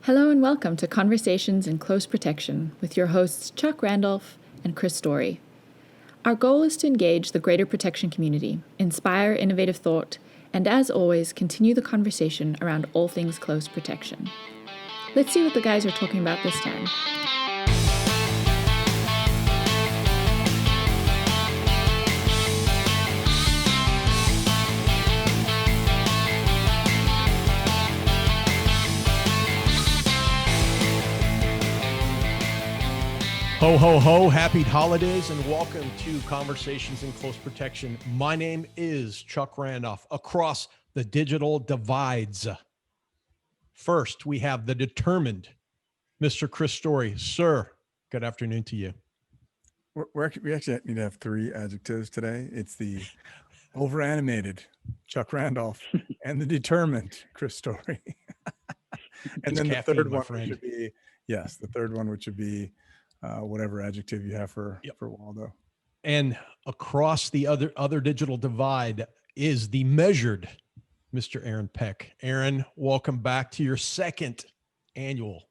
Hello and welcome to Conversations in Close Protection with your hosts Chuck Randolph and Chris Story. Our goal is to engage the greater protection community, inspire innovative thought, and as always, continue the conversation around all things close protection. Let's see what the guys are talking about this time. Ho, ho, ho. Happy holidays and welcome to Conversations in Close Protection. My name is Chuck Randolph. Across the digital divides. First, we have the determined Mr. Chris Story. Sir, good afternoon to you. We actually need to have three adjectives today. It's the over-animated Chuck Randolph and the determined Chris Story. And then the third one should be, yes, the third one, which would be whatever adjective you have for Waldo. And across the other digital divide is the measured Mr. Aaron Peck. Aaron, welcome back to your second annual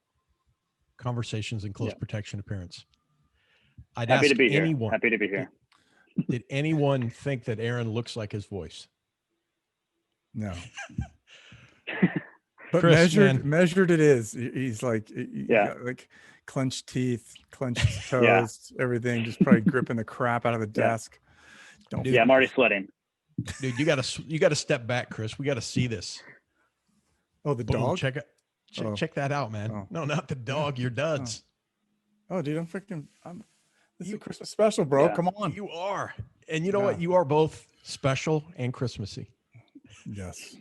Conversations in Close Protection appearance. Happy to be here. Did anyone think that Aaron looks like his voice? No. But Chris, measured it is. He's like, like clenched teeth, clenched toes, everything, just probably gripping the crap out of the desk. I'm already sweating. Dude, you gotta step back, Chris. We gotta see this. Oh, the dog? Check that out, man. Oh. No, not the dog, your duds. Oh, dude, this is a Christmas special, bro. Yeah. Come on. You are. And you know what? You are both special and Christmassy. Yes.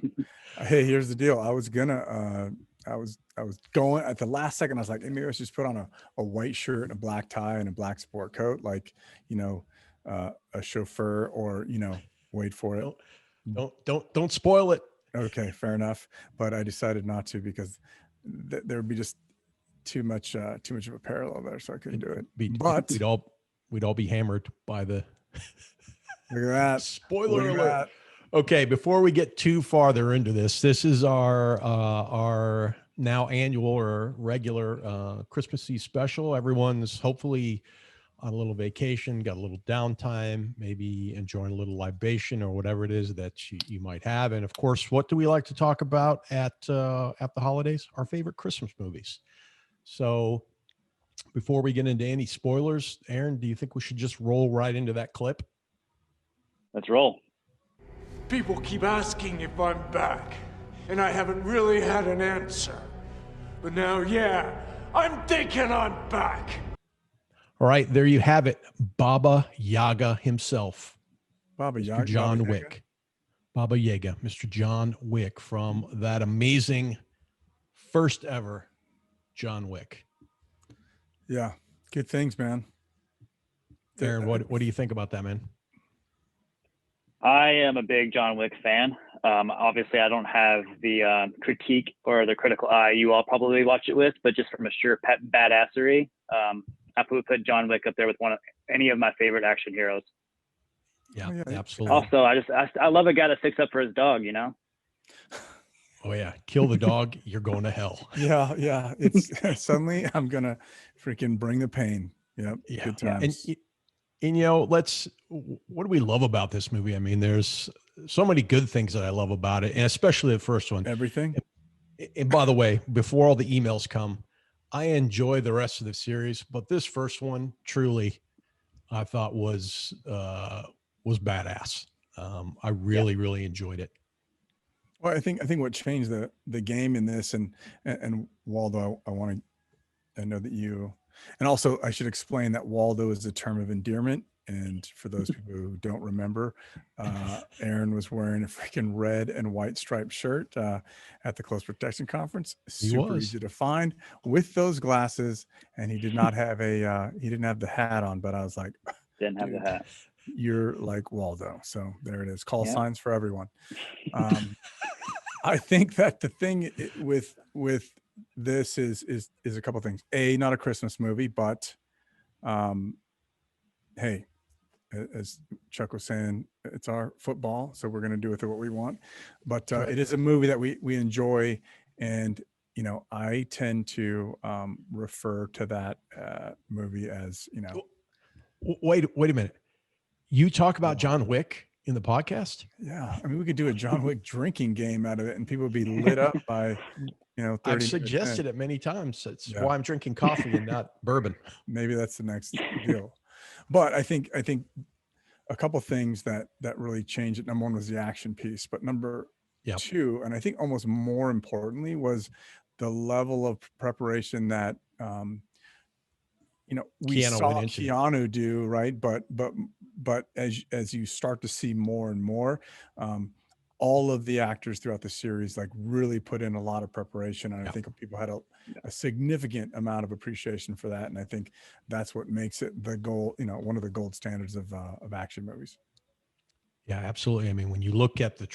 Hey, here's the deal. I was gonna I was going at the last second. I was like, hey, maybe I should just put on a white shirt and a black tie and a black sport coat, like, a chauffeur, or, wait for it. Don't spoil it. Okay, fair enough. But I decided not to because there would be just too much of a parallel there, so I couldn't do it. But we'd all be hammered by the look at that. Spoiler alert. Okay, before we get too farther into this is our now annual or regular Christmassy special. Everyone's hopefully on a little vacation, got a little downtime, maybe enjoying a little libation or whatever it is that you might have. And of course, what do we like to talk about at the holidays? Our favorite Christmas movies. So before we get into any spoilers, Aaron, do you think we should just roll right into that clip? Let's roll. People keep asking if I'm back, and I haven't really had an answer. But now, I'm thinking I'm back. All right, there you have it. Baba Yaga himself. Baba Yaga. John Wick. Baba Yaga, Mr. John Wick from that amazing first ever John Wick. Yeah, good things, man. Aaron, what do you think about that, man? I am a big John Wick fan. Obviously, I don't have the critique or the critical eye you all probably watch it with, but just from a sheer badassery, I would put John Wick up there with any of my favorite action heroes. Yeah, absolutely. Also, I love a guy that sticks up for his dog, Oh yeah, kill the dog, you're going to hell. Yeah. It's suddenly I'm gonna freaking bring the pain. Yep. Yeah. Good times. And what do we love about this movie? I mean, there's so many good things that I love about it, and especially the first one. Everything. And by the way, before all the emails come, I enjoy the rest of the series, but this first one truly, I thought was badass. I really enjoyed it. Well, I think what changed the game in this, and Waldo, I know that you. And also, I should explain that Waldo is a term of endearment. And for those people who don't remember, Aaron was wearing a freaking red and white striped shirt at the Close Protection Conference. Super easy to find with those glasses. And he did not have he didn't have the hat on, but I was like, didn't have the hat. You're like Waldo. So there it is. Call signs for everyone. I think that the thing with this is a couple of things. Not a Christmas movie, but hey, as Chuck was saying, it's our football, so we're going to do with it what we want. But it is a movie that we enjoy, and you know, I tend to refer to that movie as, you know. Wait a minute. You talk about John Wick in the podcast? Yeah. I mean, we could do a John Wick drinking game out of it and people would be lit up by, you know, 30 I've minutes suggested in. it many times. That's Yeah. why I'm drinking coffee and not bourbon. Maybe that's the next deal. But I think a couple things that really changed it. Number one was the action piece, but number Yep. two, and I think almost more importantly, was the level of preparation that you know, we Keanu saw went into. Keanu do, right? But as you start to see more and more, all of the actors throughout the series like really put in a lot of preparation, and I Yep. think people had a significant amount of appreciation for that, and I think that's what makes it the gold, you know, one of the gold standards of action movies. Yeah, absolutely. I mean, when you look at the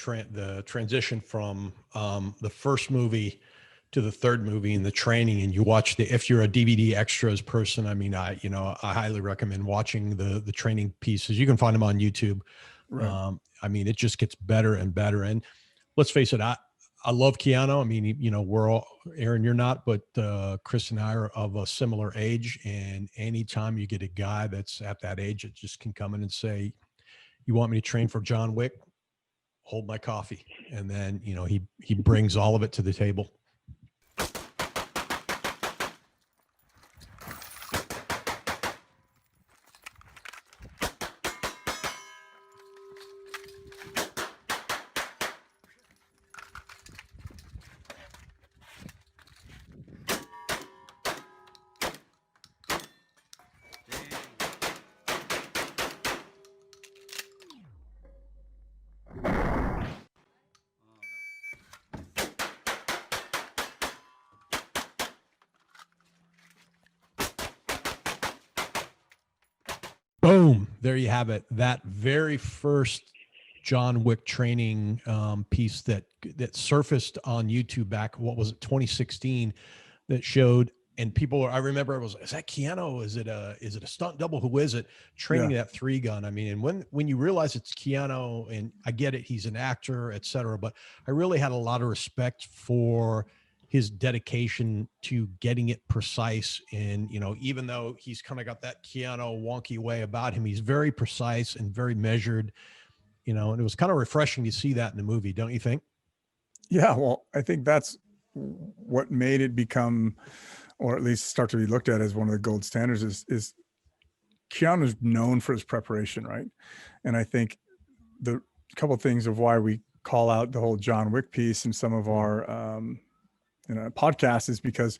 transition from the first movie to the third movie and the training, and you watch if you're a DVD extras person, I mean, I highly recommend watching the training pieces. You can find them on YouTube. Right. I mean, it just gets better and better. And let's face it, I love Keanu. I mean, you know, we're all, Aaron, you're not, but Chris and I are of a similar age. And anytime you get a guy that's at that age that just can come in and say, "You want me to train for John Wick? Hold my coffee." And then, you know, he brings all of it to the table. Boom. There you have it. That very first John Wick training piece that surfaced on YouTube back, what was it, 2016, that showed, and people, I remember it was, is that Keanu? Is it a stunt double? Who is it? Training that 3-gun. I mean, and when you realize it's Keanu, and I get it, he's an actor, et cetera, but I really had a lot of respect for his dedication to getting it precise. And, you know, even though he's kind of got that Keanu wonky way about him, he's very precise and very measured, you know, and it was kind of refreshing to see that in the movie. Don't you think? Yeah. Well, I think that's what made it become, or at least start to be looked at as one of the gold standards, is Keanu's known for his preparation. Right. And I think the couple of things of why we call out the whole John Wick piece in some of our, you know, podcast is because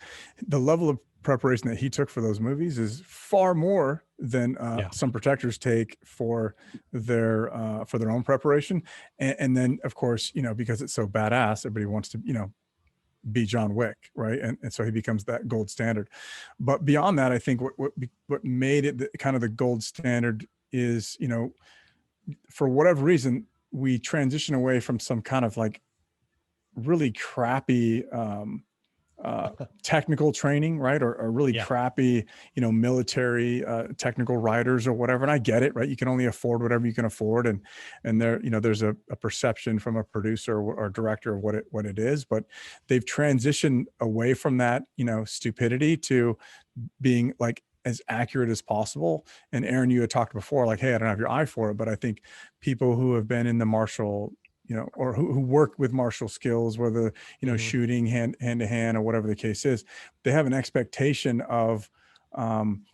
the level of preparation that he took for those movies is far more than some protectors take for their own preparation. And then, of course, you know, because it's so badass, everybody wants to, you know, be John Wick, right? And so he becomes that gold standard. But beyond that, I think what made it kind of the gold standard is, you know, for whatever reason, we transition away from some kind of like really crappy technical training, right? Or really crappy, you know, military technical writers or whatever. And I get it, right? You can only afford whatever you can afford. And there, you know, there's a perception from a producer or director of what it is, but they've transitioned away from that, you know, stupidity to being like as accurate as possible. And Aaron, you had talked before, like, hey, I don't have your eye for it, but I think people who have been in the martial, you know, or who work with martial skills, whether, you know, shooting hand to hand or whatever the case is, they have an expectation of,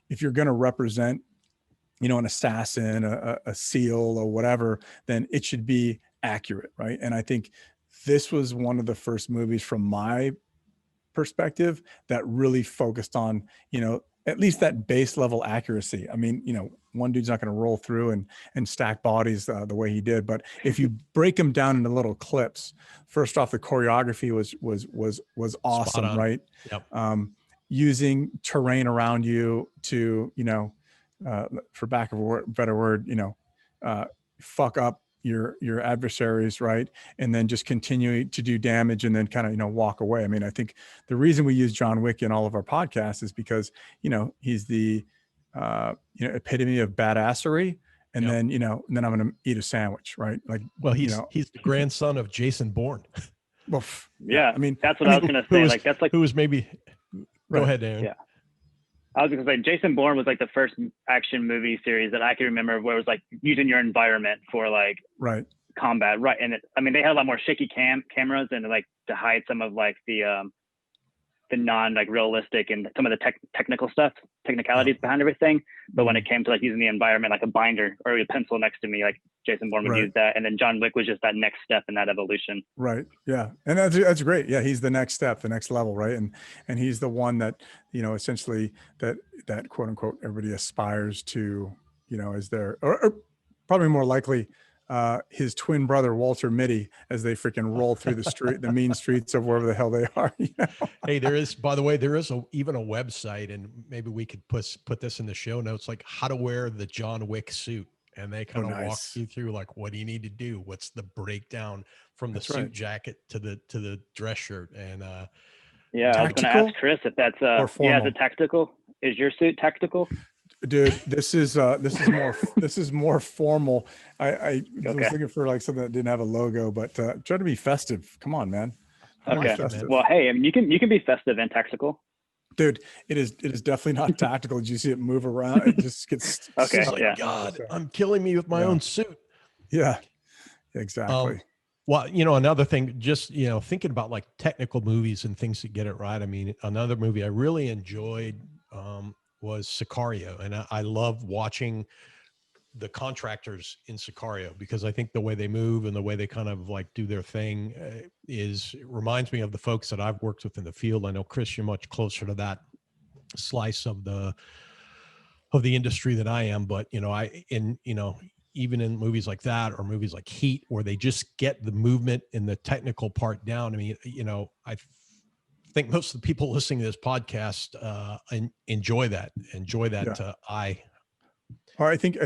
if you're going to represent, you know, an assassin, a SEAL or whatever, then it should be accurate. Right. And I think this was one of the first movies from my perspective that really focused on, you know, at least that base level accuracy. I mean, you know, one dude's not going to roll through and stack bodies the way he did, but if you break them down into little clips, first off, the choreography was awesome, right? Yep. Using terrain around you to, you know, for back of a better word, you know, fuck up your adversaries, right? And then just continue to do damage and then kind of, you know, walk away. I mean, I think the reason we use John Wick in all of our podcasts is because, you know, he's the you know, epitome of badassery. And then, you know, and then I'm going to eat a sandwich, right? Like, well, you know, he's the grandson of Jason Bourne. Yeah, I mean, that's what I was gonna say. Like that's like who was maybe. Go ahead, Aaron. Yeah. I was gonna say Jason Bourne was like the first action movie series that I can remember where it was like using your environment for like combat, right? And I mean, they had a lot more shaky cameras and like to hide some of like the non like realistic and some of the technical stuff, technicalities behind everything. But when it came to like using the environment, like a binder or a pencil next to me, like Jason Bourne would use that. And then John Wick was just that next step in that evolution. Right. Yeah. And that's great. Yeah. He's the next step, the next level. Right. And he's the one that, essentially that quote unquote, everybody aspires to, as their, or probably more likely, his twin brother Walter Mitty as they freaking roll through the mean streets of wherever the hell they are. Hey, there is, by the way, even a website, and maybe we could put this in the show notes, like how to wear the John Wick suit, and they kind of walk you through like what do you need to do, what's the breakdown from the suit jacket to the dress shirt, and I was going to ask Chris if that's is it tactical? Is your suit tactical? Dude, this is more formal. I was looking for like something that didn't have a logo, but try to be festive. Come on, man. Okay. Well, hey, I mean, you can be festive and tactical. Dude, it is definitely not tactical. Did you see it move around? It just gets God, I'm killing me with my own suit. Yeah, exactly. Well, another thing, just, thinking about like technical movies and things that get it right. I mean, another movie I really enjoyed was Sicario. And I love watching the contractors in Sicario because I think the way they move and the way they kind of like do their thing reminds me of the folks that I've worked with in the field. I know, Chris, you're much closer to that slice of the industry than I am, but even in movies like that or movies like Heat, where they just get the movement and the technical part down. I mean, I think most of the people listening to this podcast enjoy that. Well, I think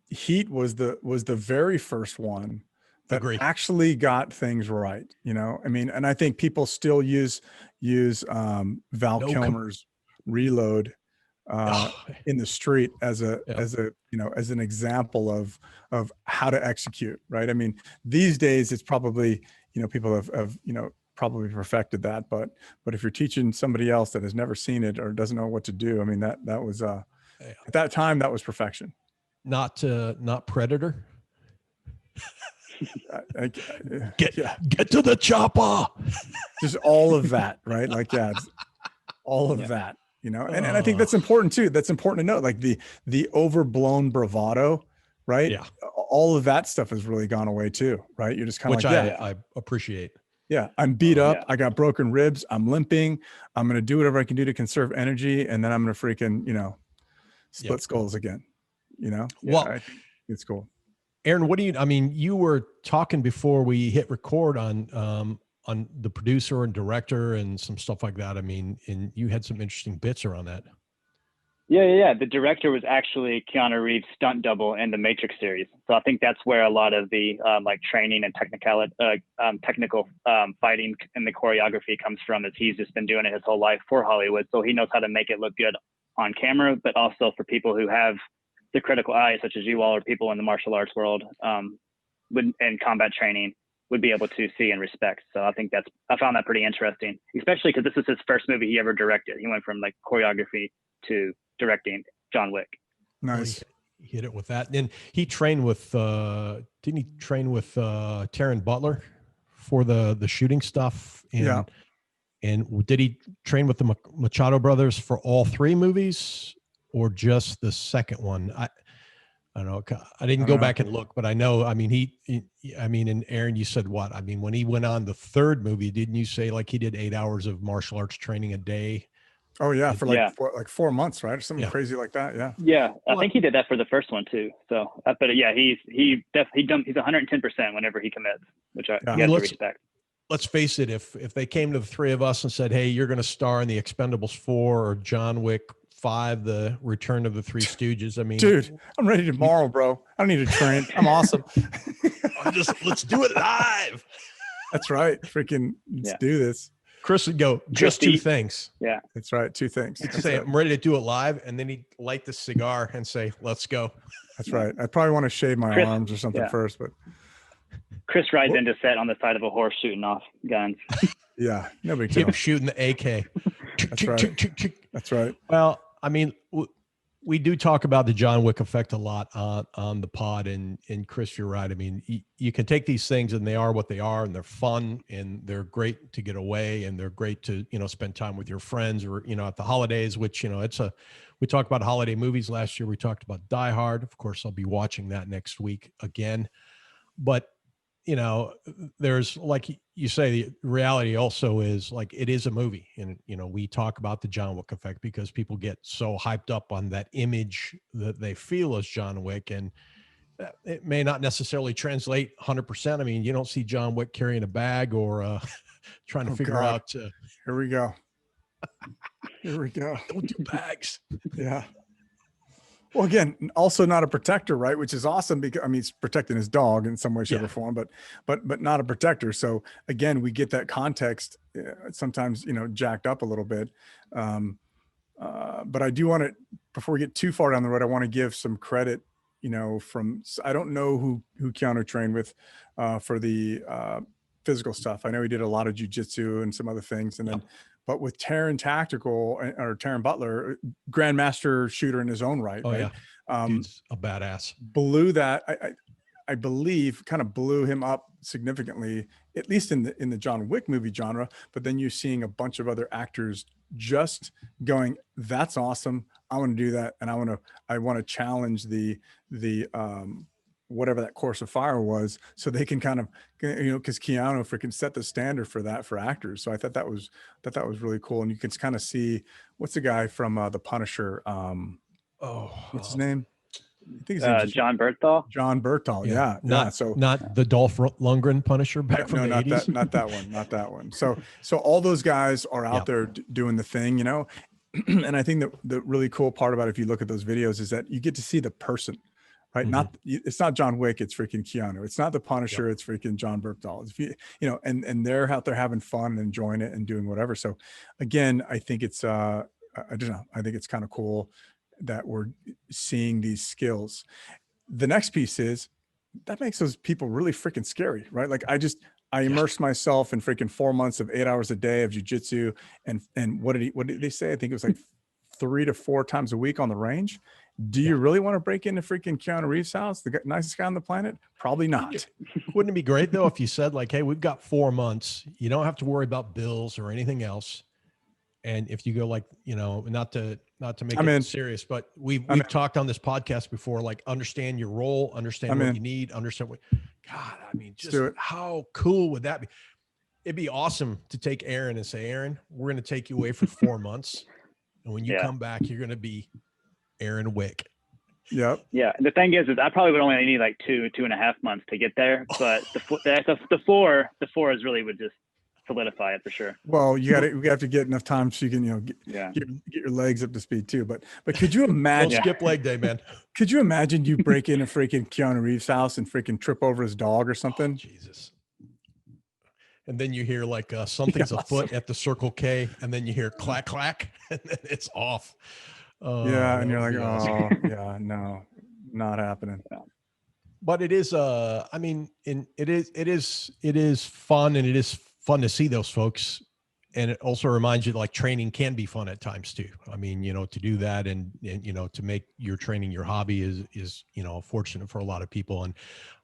Heat was the very first one that actually got things right. I mean, and I think people still use Val Kilmer's Reload in the street as an example of how to execute, right? I mean, these days it's probably, people have probably perfected that, but if you're teaching somebody else that has never seen it or doesn't know what to do, I mean, that was at that time, that was perfection. Not Predator. Get to the chopper. Just all of that, right? Like, all of that. And I think that's important too. That's important to note, like the overblown bravado, right? Yeah. All of that stuff has really gone away too, right? You're just kind of I appreciate. Yeah. I'm beat up. I got broken ribs. I'm limping. I'm going to do whatever I can do to conserve energy. And then I'm going to freaking, split skulls again, Well, I think it's cool. Aaron, you were talking before we hit record on the producer and director and some stuff like that. I mean, and you had some interesting bits around that. Yeah. The director was actually Keanu Reeves' stunt double in the Matrix series. So I think that's where a lot of the like training and technical fighting and the choreography comes from, is he's just been doing it his whole life for Hollywood. So he knows how to make it look good on camera, but also for people who have the critical eye, such as you all, or people in the martial arts world and combat training, would be able to see and respect. So I think I found that pretty interesting, especially because this is his first movie he ever directed. He went from like choreography to directing John Wick. Nice. He hit it with that. And he trained with, didn't he train with Taron Butler for the shooting stuff? And did he train with the Machado brothers for all three movies or just the second one? I don't know. I didn't go back and look, but I know, I mean, and Aaron, you said what? I mean, when he went on the third movie, didn't you say like he did 8 hours of martial arts training a day? Oh yeah. For like 4 months, right? Or something crazy like that. Yeah. Yeah. I think he did that for the first one too. So, but yeah, he's 110% whenever he commits, which I have to respect. Let's face it. If they came to the three of us and said, "Hey, you're going to star in the Expendables 4 or John Wick 5, the Return of the Three Stooges," I mean, dude, I'm ready tomorrow, bro. I don't need to train. I'm awesome. Let's do it live. That's right. Freaking let's do this. Chris would go, just two things. Yeah. That's right. Two things. He'd say, I'm ready to do it live. And then he'd light the cigar and say, let's go. That's right. I probably want to shave my arms or something first, but Chris rides into set on the side of a horse shooting off guns. Yeah, no big deal. Him shooting the AK. That's right. That's right. Well, I mean, we do talk about the John Wick effect a lot on the pod, and Chris, you're right. I mean, you can take these things and they are what they are, and they're fun and they're great to get away, and they're great to, you know, spend time with your friends, or, you know, at the holidays, which, you know, we talked about holiday movies last year. We talked about Die Hard. Of course, I'll be watching that next week again. But, you know, there's, like you say, the reality also is, like, it is a movie. And, you know, we talk about the John Wick effect because people get so hyped up on that image that they feel as John Wick. And it may not necessarily translate 100%. I mean, you don't see John Wick carrying a bag or trying to figure out. Here we go. Here we go. Don't do bags. Yeah. Well, again, also not a protector, right? Which is awesome because, I mean, he's protecting his dog in some way, shape, or form, but not a protector. So again, we get that context sometimes, you know, jacked up a little bit. But I do want to, before we get too far down the road, I want to give some credit, you know, I don't know who Keanu trained with for the physical stuff. I know he did a lot of jujitsu and some other things, and then. But with Taron Tactical, or Taron Butler, grandmaster shooter in his own right, right? Yeah. Dude's a badass. Blew that, I believe, kind of blew him up significantly, at least in the John Wick movie genre. But then you're seeing a bunch of other actors just going, "That's awesome! I want to do that," and I want to challenge the whatever that course of fire was, so they can kind of, you know, because Keanu freaking set the standard for that for actors. So I thought that was really cool. And you can kind of see, what's the guy from the Punisher? What's his name? I think his John Berthal. John Berthal. Yeah. Not the Dolph Lundgren Punisher back from the 80s. Not that one. So all those guys are out there doing the thing, you know. And I think that the really cool part about it, if you look at those videos, is that you get to see the person. Right. Mm-hmm. It's not John Wick, it's freaking Keanu. It's not the Punisher, it's freaking John Berthal. It's, you know, and they're out there having fun and enjoying it and doing whatever. So again, I think it's I don't know, I think it's kind of cool that we're seeing these skills. The next piece is that makes those people really freaking scary, right? Like I immersed myself in freaking 4 months of 8 hours a day of jujitsu, and what did they say? I think it was like 3 to 4 times a week on the range. Do you really want to break into freaking Keanu Reeves' house, the nicest guy on the planet? Probably not. Wouldn't it be great though if you said, like, "Hey, we've got 4 months. You don't have to worry about bills or anything else." And if you go, like, you know, not to make it serious, but we've talked on this podcast before, like, understand your role, understand what you need, understand what. God, I mean, just how cool would that be? It'd be awesome to take Aaron and say, "Aaron, we're going to take you away for 4 months, and when you come back, you're going to be Aaron Wick." Yep. Yeah. The thing is I probably would only need like 2.5 months to get there, but the four is really would just solidify it for sure. Well, we have to get enough time so you can, you know, get your legs up to speed too. But could you imagine? Skip leg day, man. Could you imagine you break in a freaking Keanu Reeves' house and freaking trip over his dog or something? Oh, Jesus. And then you hear like something's afoot at the Circle K, and then you hear clack, clack, and then it's off. And you're like, no, not happening. But it is, I mean, it is fun, and it is fun to see those folks. And it also reminds you, like, training can be fun at times too. I mean, you know, to do that and you know, to make your training your hobby is, you know, fortunate for a lot of people. And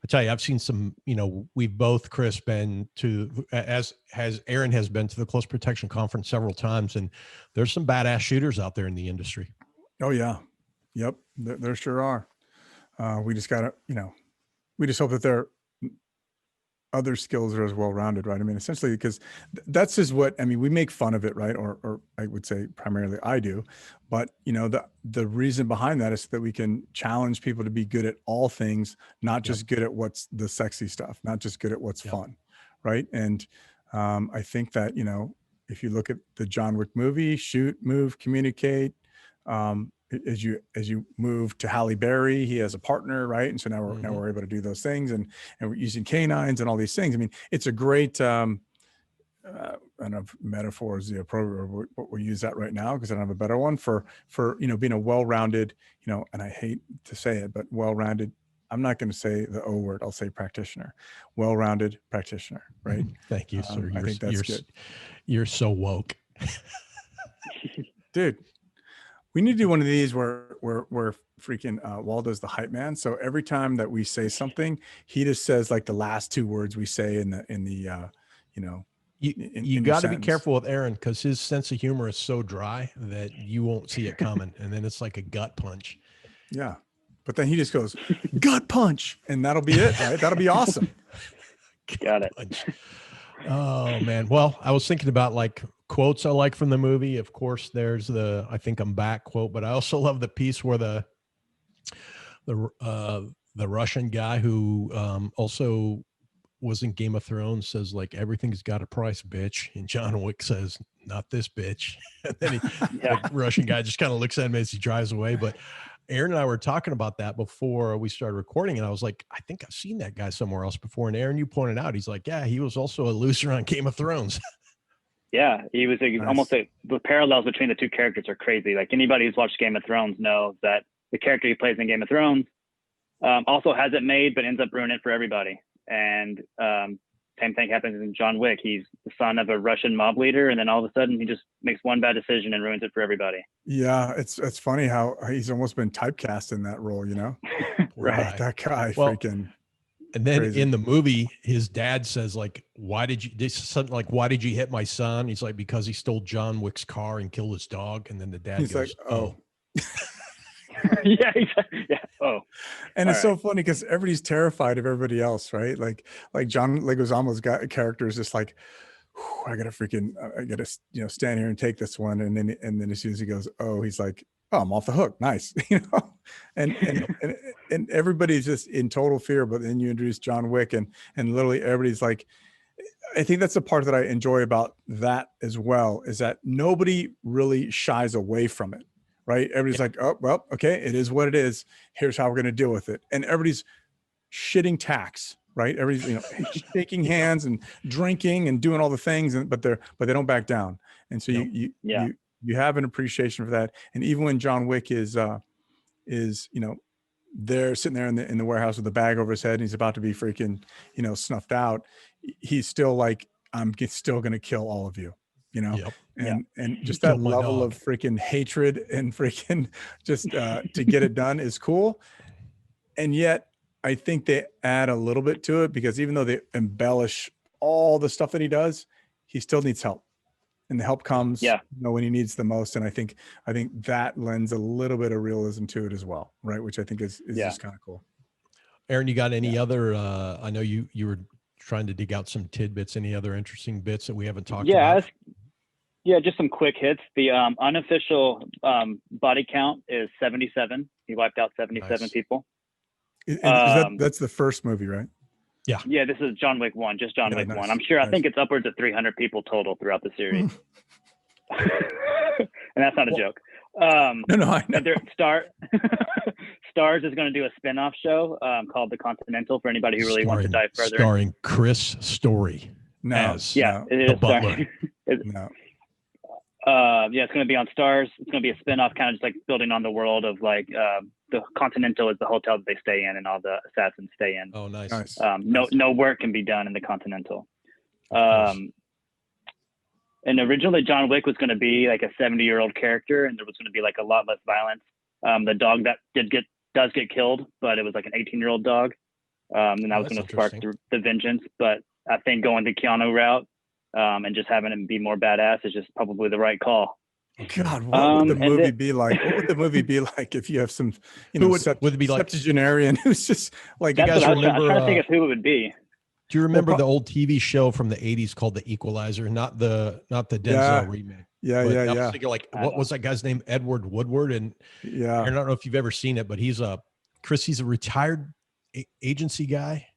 I tell you, I've seen some, you know, we've both, Chris, been to, as has Aaron has been to the Close Protection Conference several times, and there's some badass shooters out there in the industry. Oh yeah. Yep. There sure are. We just gotta, you know, we just hope that their other skills are as well-rounded, right? I mean, essentially, because that's just what, I mean, we make fun of it, right? Or I would say primarily I do, but you know, the reason behind that is that we can challenge people to be good at all things, not just good at what's the sexy stuff, not just good at what's fun, right? And I think that, you know, if you look at the John Wick movie, shoot, move, communicate, as you move to Halle Berry, he has a partner, right? And so now we're able to do those things, and we're using canines and all these things. I mean, it's a great, I don't know if metaphor is the appropriate, but we'll use that right now because I don't have a better one for, you know, being a well-rounded, you know, and I hate to say it, but well-rounded I'm not going to say the O word. I'll say practitioner, well-rounded practitioner, right? Thank you, sir. I think that's good. You're so woke. Dude, we need to do one of these where freaking Waldo's the hype man. So every time that we say something, he just says like the last two words we say in the you got to be careful with Aaron because his sense of humor is so dry that you won't see it coming, and then it's like a gut punch. Yeah, but then he just goes gut punch, and that'll be it, right? That'll be awesome. Got it. Punch. Oh man. Well, I was thinking about like quotes I like from the movie. Of course, there's the "I think I'm back" quote, but I also love the piece where the Russian guy who also was in Game of Thrones says like everything's got a price, bitch, and John Wick says not this bitch. And then the Russian guy just kind of looks at him as he drives away. But Aaron and I were talking about that before we started recording, and I was like, I think I've seen that guy somewhere else before. And Aaron, you pointed out, he's like, yeah, he was also a loser on Game of Thrones. Yeah, he was almost the parallels between the two characters are crazy. Like anybody who's watched Game of Thrones knows that the character he plays in Game of Thrones also has it made, but ends up ruining it for everybody. And same thing happens in John Wick. He's the son of a Russian mob leader, and then all of a sudden he just makes one bad decision and ruins it for everybody. Yeah, it's funny how he's almost been typecast in that role, you know? Right. That guy freaking. And then crazy. in the movie, his dad says like, why did you hit my son? He's like, because he stole John Wick's car and killed his dog. And then the dad He's goes, like, oh. Yeah. Oh, and it's so funny because everybody's terrified of everybody else, right? Like John Leguizamo's character is just like, I gotta stand here and take this one. And then as soon as he goes, oh, he's like, oh, I'm off the hook. Nice. and everybody's just in total fear. But then you introduce John Wick and literally everybody's like, I think that's the part that I enjoy about that as well, is that nobody really shies away from it. Right. Everybody's like, oh, well, okay, it is what it is. Here's how we're going to deal with it. And everybody's shitting tax, right? Everybody's, shaking hands and drinking and doing all the things, but they don't back down. And so you have an appreciation for that. And even when John Wick is they're sitting there in the warehouse with a bag over his head and he's about to be freaking, snuffed out, he's still like, I'm still going to kill all of you. And just that level of freaking hatred and freaking just to get it done is cool. And yet I think they add a little bit to it because even though they embellish all the stuff that he does, he still needs help. And the help comes when he needs the most. And I think that lends a little bit of realism to it as well. Right. Which I think is just kind of cool. Aaron, you got any other I know you were trying to dig out some tidbits, any other interesting bits that we haven't talked about? Yeah, just some quick hits. The unofficial body count is 77. He wiped out 77 people. That's the first movie, right? Yeah. Yeah, this is John Wick 1, just John Wick 1. I'm sure, I think it's upwards of 300 people total throughout the series. And that's not a joke. No, I know. Starz is going to do a spin-off show called The Continental for anybody who really wants to dive further. Starring Chris Story. It is butler. It's going to be on Starz. It's going to be a spin-off, kind of just like building on the world of like the Continental is the hotel that they stay in and all the assassins stay in. Oh, nice. No work can be done in the Continental. And originally John Wick was going to be like a 70-year-old character, and there was going to be like a lot less violence. The dog that does get killed, but it was like an 18-year-old dog, and that was going to spark the vengeance. But I think going the Keanu route and just having him be more badass is just probably the right call. God, what would the movie be like? What would the movie be like if you have some, would it be like septuagenarian who's just like? That's what I was trying to think of who it would be. Do you remember the old TV show from the 80s called The Equalizer? Not the Denzel remake. Yeah. I was thinking like, what was that guy's name? Edward Woodward. And I don't know if you've ever seen it, but he's a retired agency guy.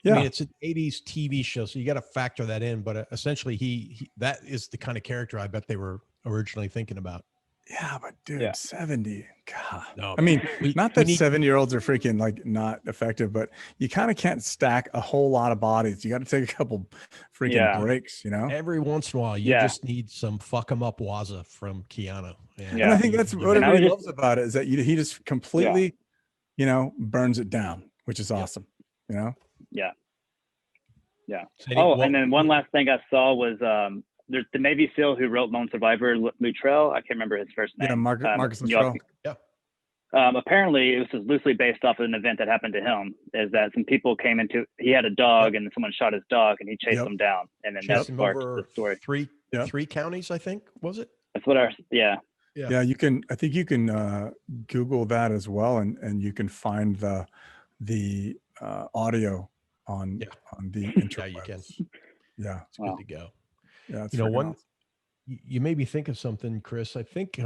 Yeah. I mean, it's an 80s TV show, so you got to factor that in. But essentially, he that is the kind of character I bet they were originally thinking about. Yeah, but dude, 70. God. No, I mean, not that 7-year-olds are freaking like not effective, but you kind of can't stack a whole lot of bodies. You got to take a couple freaking breaks, Every once in a while, you just need some fuck 'em up Waza from Keanu. And I think that's what everybody loves about it, is that he just completely, burns it down. which is Yep. awesome. You know? Yeah. Sadie, Oh, and then one last thing I saw was there's the Navy SEAL who wrote Lone Survivor, Luttrell. I can't remember his first name. Yeah, Marcus y'all- Luttrell. Yeah. Apparently, it was just loosely based off of an event that happened to him. Is that some people came into? He had a dog, and someone shot his dog, and he chased Yep. them down, and then that Chased him sparked over the story. Yep. three counties, I think, was it? That's what our Yeah, you can. I think you can Google that as well, and you can find the audio on the interwebs. Yeah, you can. Yeah, It's good to go. yeah. It's You know, freaking one, awesome. you made me think of something, Chris. I think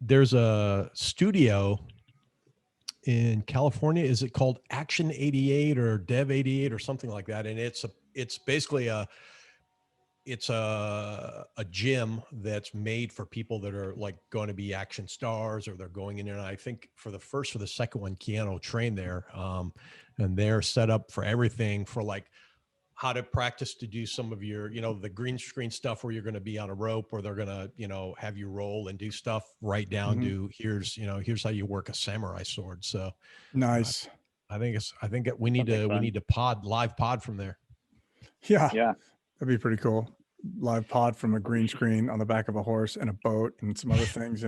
there's a studio in California. Is it called Action 88 or Dev 88 or something like that? And it's basically a gym that's made for people that are like going to be action stars, or they're going in there. And I think for the second one, Keanu trained there, and they're set up for everything, for like how to practice to do some of your, the green screen stuff where you're going to be on a rope, or they're going to, have you roll and do stuff right down to here's how you work a samurai sword. So Nice. I think we need to live pod from there. Yeah, yeah. that'd be pretty cool. Live pod from a green screen on the back of a horse and a boat and some other things.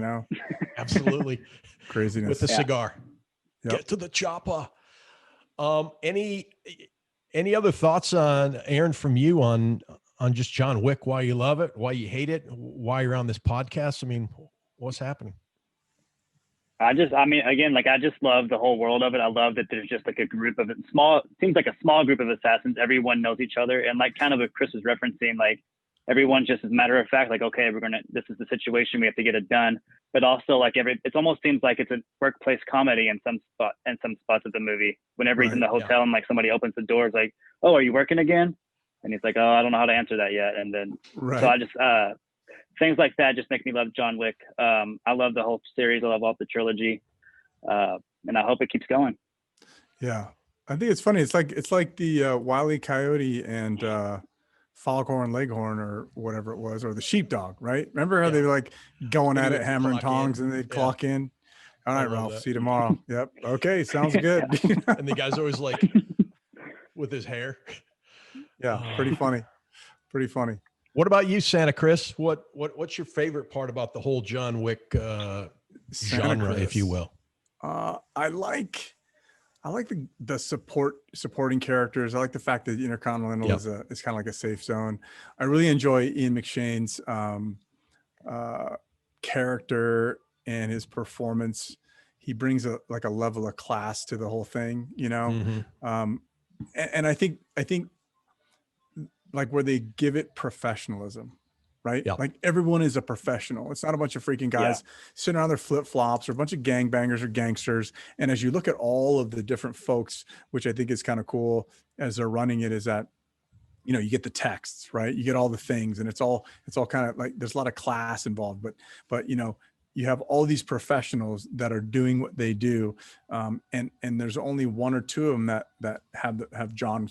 Absolutely. Craziness. With a cigar. Yep. Get to the chopper. Any other thoughts on, Aaron, from you on just John Wick, why you love it, why you hate it, why you're on this podcast? I mean, what's happening? I just love the whole world of it. I love that there's just like a group of seems like a small group of assassins. Everyone knows each other. And like kind of what Chris was referencing, like everyone just as a matter of fact, like, okay, this is the situation, we have to get it done. But also like it almost seems like it's a workplace comedy in some spots of the movie. Whenever he's in the hotel and like somebody opens the doors, like, oh, are you working again? And he's like, oh, I don't know how to answer that yet. And then, so I just, things like that just make me love John Wick. I love the whole series. I love all the trilogy. And I hope it keeps going. Yeah. I think it's funny. It's like the Wile E. Coyote and Foghorn Leghorn or whatever it was, or the sheepdog, right? Remember how they were like going at it, hammer and tongs, and they'd clock in. All right, Ralph, see you tomorrow. Yep. Okay. Sounds good. And the guy's always like with his hair. Yeah. Pretty funny. Pretty funny. What about you, Santa Chris? What's your favorite part about the whole John Wick genre, if you will? I like the supporting characters. I like the fact that Intercontinental is kind of like a safe zone. I really enjoy Ian McShane's character and his performance. He brings a level of class to the whole thing, and I think like where they give it professionalism, right? Yep. Like everyone is a professional. It's not a bunch of freaking guys sitting around their flip flops or a bunch of gangbangers or gangsters. And as you look at all of the different folks, which I think is kind of cool as they're running it, is that, you get the texts, right? You get all the things, and it's all kind of like, there's a lot of class involved, but you have all these professionals that are doing what they do. And there's only one or two of them that have John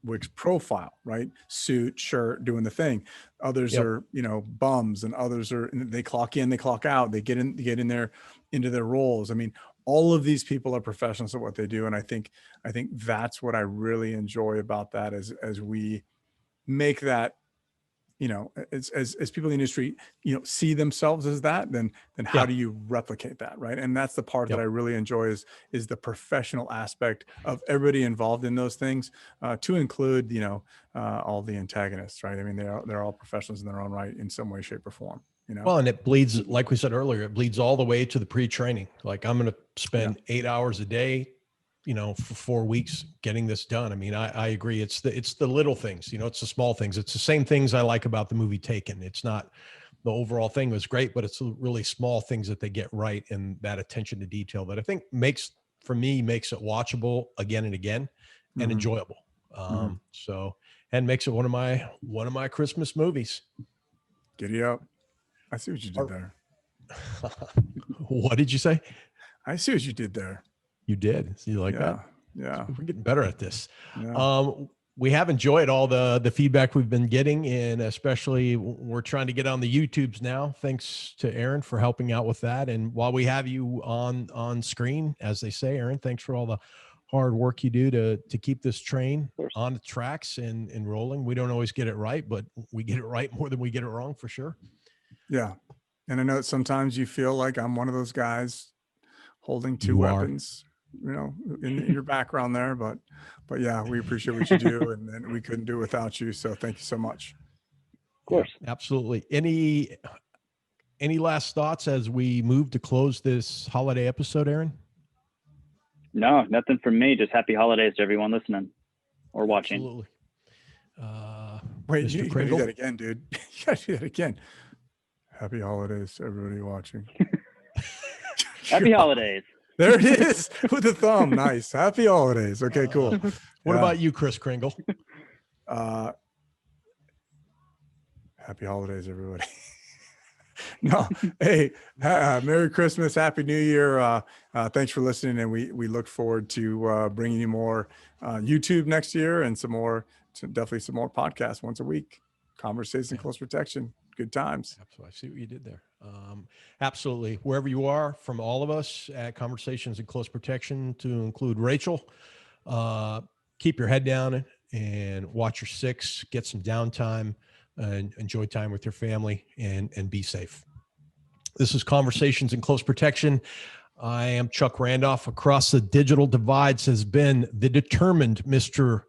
Wick's profile, right? Suit, shirt, doing the thing. Others are, bums, and others they clock in, they clock out, they get in there into their roles. I mean, all of these people are professionals at what they do. And I think that's what I really enjoy about that as we make that, as people in the industry, see themselves as that, then how do you replicate that, right? And that's the part that I really enjoy is the professional aspect of everybody involved in those things, to include, all the antagonists, right? I mean, they're all professionals in their own right in some way, shape, or form. Well, and it bleeds, like we said earlier, it bleeds all the way to the pre-training. Like, I'm going to spend 8 hours a day, for 4 weeks getting this done. I mean, I agree. It's the little things, it's the small things. It's the same things I like about the movie Taken. It's not, the overall thing was great, but it's really small things that they get right, and that attention to detail that I think makes it watchable again and again and enjoyable. So, and makes it one of my Christmas movies. Giddy up. I see what you did there. What did you say? I see what you did there. You did. So you like that? Yeah. We're getting better at this. Yeah. We have enjoyed all the feedback we've been getting, and especially we're trying to get on the YouTubes now. Thanks to Aaron for helping out with that. And while we have you on screen, as they say, Aaron, thanks for all hard work you do to keep this train course. on the tracks and rolling. We don't always get it right, but we get it right more than we get it wrong, for sure. Yeah. And I know that sometimes you feel like I'm one of those guys holding two You are. weapons, you know, in your background there, but yeah, we appreciate what you do, and we couldn't do it without you. So thank you so much. Of course. Yeah, absolutely. Any last thoughts as we move to close this holiday episode, Aaron? No, nothing from me. Just happy holidays to everyone listening or watching. Absolutely. Wait, Mr. you gotta do Kringle? that again, dude. You gotta do that again. Happy holidays to everybody watching. Happy holidays. There it is with the thumb. Nice. Happy holidays. Okay, cool. What Yeah. about you, Chris Kringle? Happy holidays, everybody. No, hey, Merry Christmas, Happy New Year. Thanks for listening, and we look forward to bringing you more YouTube next year and definitely some more podcasts once a week. Conversations in Close Protection. Good times. Absolutely. I see what you did there. Absolutely. Wherever you are, from all of us at Conversations in Close Protection, to include Rachel, keep your head down and watch your six, get some downtime, and enjoy time with your family, and be safe. This is Conversations in Close Protection. I am Chuck Randolph. Across the digital divides has been the determined Mr.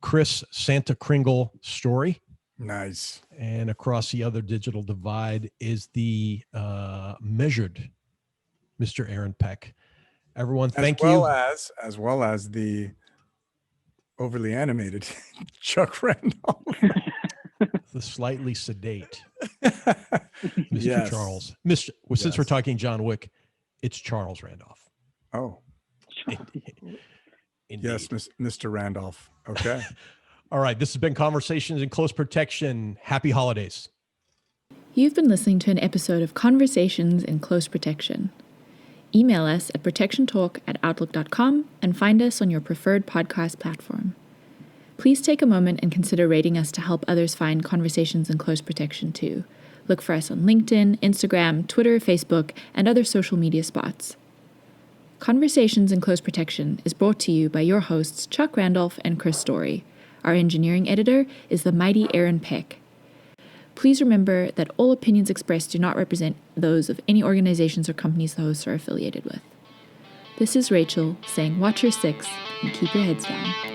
Chris Santa Kringle Story. Nice. And across the other digital divide is the measured Mr. Aaron Peck. Everyone, thank you. As well as the overly animated Chuck Randolph. The slightly sedate Mr. Yes. Charles. Since Yes. we're talking John Wick, it's Charles Randolph. Oh, Indeed. yes, Mr. Randolph. Okay. All right. This has been Conversations in Close Protection. Happy holidays. You've been listening to an episode of Conversations in Close Protection. Email us at protectiontalk@outlook.com and find us on your preferred podcast platform. Please take a moment and consider rating us to help others find Conversations in Close Protection too. Look for us on LinkedIn, Instagram, Twitter, Facebook, and other social media spots. Conversations in Close Protection is brought to you by your hosts Chuck Randolph and Chris Story. Our engineering editor is the mighty Aaron Peck. Please remember that all opinions expressed do not represent those of any organizations or companies the hosts are affiliated with. This is Rachel saying watch your six and keep your heads down.